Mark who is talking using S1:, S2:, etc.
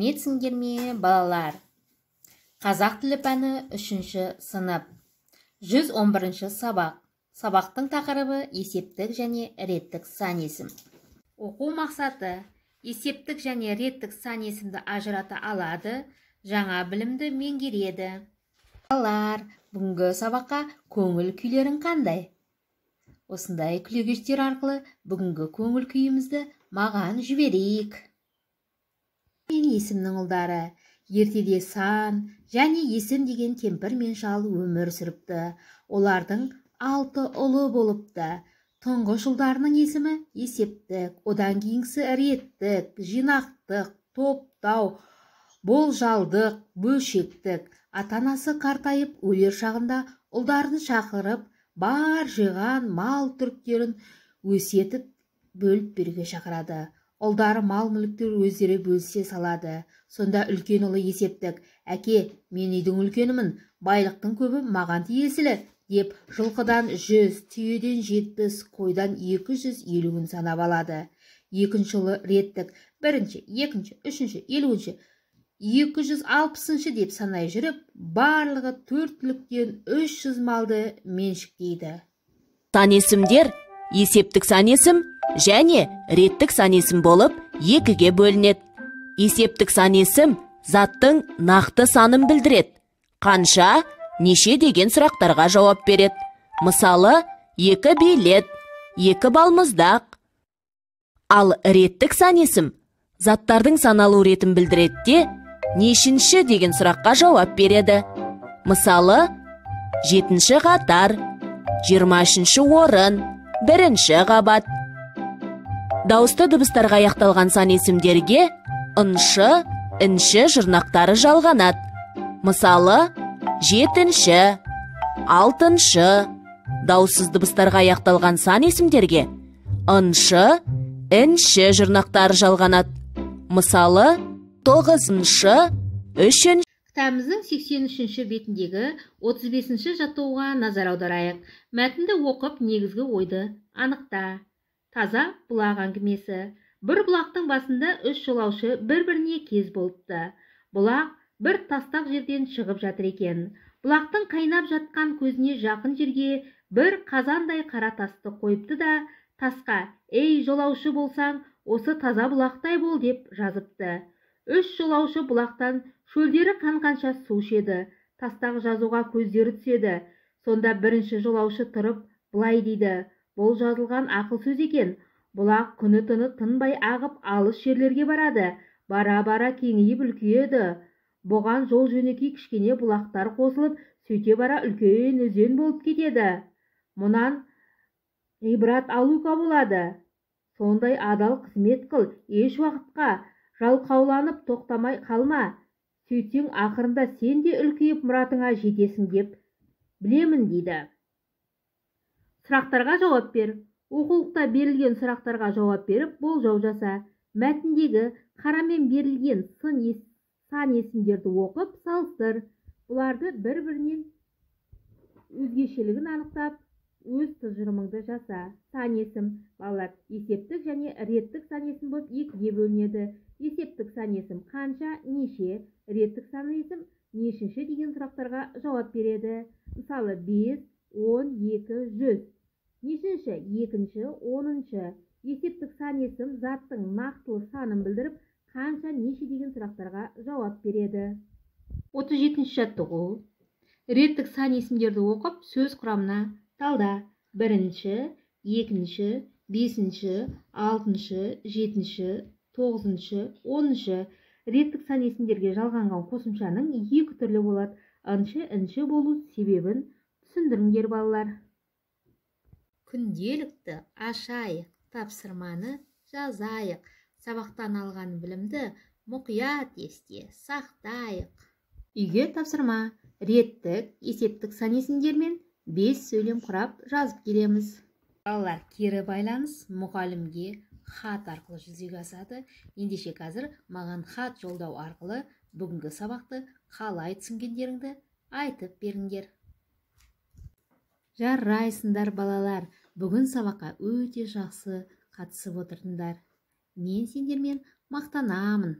S1: Сәлеметсіңдер ме, балалар? Қазақ тілі пәні 3-ші сынып. 111-ші сабақ. Сабақтың тақырыбы есептік және реттік сан есім. Оқу мақсаты есептік және реттік сан есімді ажырата алады, жаңа білімді меңгереді. Балалар, бүгінгі сабаққа көңіл күйлерің қандай? Осындай күлегештер арқылы бүгінгі көңіл күйімізді маған жіберейік. Мен есімнің ұлдары, ертеде сан және есім деген кемпір мен шал өмір сүріпті. Олардың 6 ұлы болыпты. Тұңғыш ұлдарының есімі есептік, одан кейінгісі реттік, жинақтық, топтау, болжалдық, бөлшектік. Ата-анасы қартайып өлер шағында ұлдарын шақырып, бар жиған мал түріктерін өсиетіп бөліп беруге шақырады. Ұлдары мал мүліктер өздері бөлісе салады. Сонда үлкен ұлы есептік: «Әке, мен үйдің үлкенімін, байлықтың көбі маған тиесілі», деп жылқыдан 100, түйеден 70, қойдан 250-ін санап алады. Екінші ұлы реттік: 1-ші, 2-ші, 3-ші, 50-ші, 260-шы деп санай жүріп, барлығы 4 түліктен 300 малды меншіктейді.
S2: Сан есімдер есептік сан есім және реттік сан есім болып екіге бөлінеді. Есептік сан есім заттың нақты санын білдіреді. Қанша, неше деген сұрақтарға жауап береді. Мысалы, 2 билет, 2 балмұздақ. Ал реттік сан есім заттардың саналу ретін білдіреді де, нешінші деген сұраққа жауап береді. Мысалы, 7-ші қатар, 23-ші орын, 1-ші қабат. Дауысты дыбыстарға аяқталған сан есімдерге ыншы, інші жұрнақтары жалғанады. Мысалы, 7-ші, 6-шы. Дауыссыз дыбыстарға аяқталған сан есімдерге ыншы, інші жұрнақтары жалғанады. Мысалы, 9-шы, 3-ші.
S1: Кітабымыздың 83-ші бетіндегі 35-ші жаттығуға назар аударайық. Мәтінді оқып, негізгі ойды анықта. Таза бұлақ әңгімесі. Бір бұлақтың басында 3 жолаушы бір-біріне кез болыпты. Бұлақ бір тастақ жерден шығып жатыр екен. Бұлақтың қайнап жатқан көзіне жақын жерге бір қазандай қара тасты қойыпты да, тасқа: «Ей, жолаушы болсаң, осы таза бұлақтай бол», деп жазыпты. 3 жолаушы бұлақтан шөлдері қанқанша су ішеді. Тастағы жазуға көздері түседі. Сонда бірінші жолаушы тұрып былай дейді: «Бұл жазылған ақыл сөз екен. Бұлақ күні-түні тынбай ағып алыс жерлерге барады. Бара-бара кеңейіп үлкейеді. Бұған жол жөнекей кішкене бұлақтар қосылып, сөйте бара үлкен өзен болып кетеді. Мұнан ғибрат алуға болады. Сондай адал қызмет қыл, еш уақытқа жалқауланып тоқтамай қалма. Сөйтсең ақырында сен де үлкейіп мұратыңа жетесің деп білемін», дейді. Сұрақтарға жауап бер. Оқулықта берілген сұрақтарға жауап беріп, болжау жаса. Мәтіндегі қарамен берілген сан есімдерді оқып, салыстыр. Бұларды бір-бірінен өзгешелігін анықтап, өз тұжырымыңды жаса. Сан есім, балалар, есептік және реттік сан есім болып екіге бөлінеді. Есептік сан есім қанша, неше, реттік сан есім нешінші деген сұрақтарға жауап береді. Мысалы, 5, 10, 2, 100. Нешінші, 2-ші, 10-шы. Есептік сан есім заттың нақтылы санын білдіріп, қанша, неше деген сұрақтарға жауап береді. 37-ші жаттығу. Реттік сан есімдерді оқып, сөз құрамына талда. 1-ші, 2-ші, 5-ші, 6-ші, 7-ші, 9-ші, 10-ші. Реттік сан есімдерге жалғанған қосымшаның 2 түрлі болады. Ыншы, інші болу себебін түсіндіріңдер, балалар. Күнделікті ашайық, тапсырманы жазайық. Сабақтан алған білімді мұқият есте сақтайық. Үйге тапсырма: реттік, есептік сан есімдермен 5 сөйлем құрап жазып келеміз. Балалар, кері байланыс мұғалімге хат арқылы жүзеге асады. Ендеше қазір маған хат жолдау арқылы бүгінгі сабақты қалай түсінгендеріңді айтып беріңдер. Жарайсыңдар, балалар. Бүгін сабаққа өте жақсы қатысып отырдыңдар. Мен сендермен мақтанамын.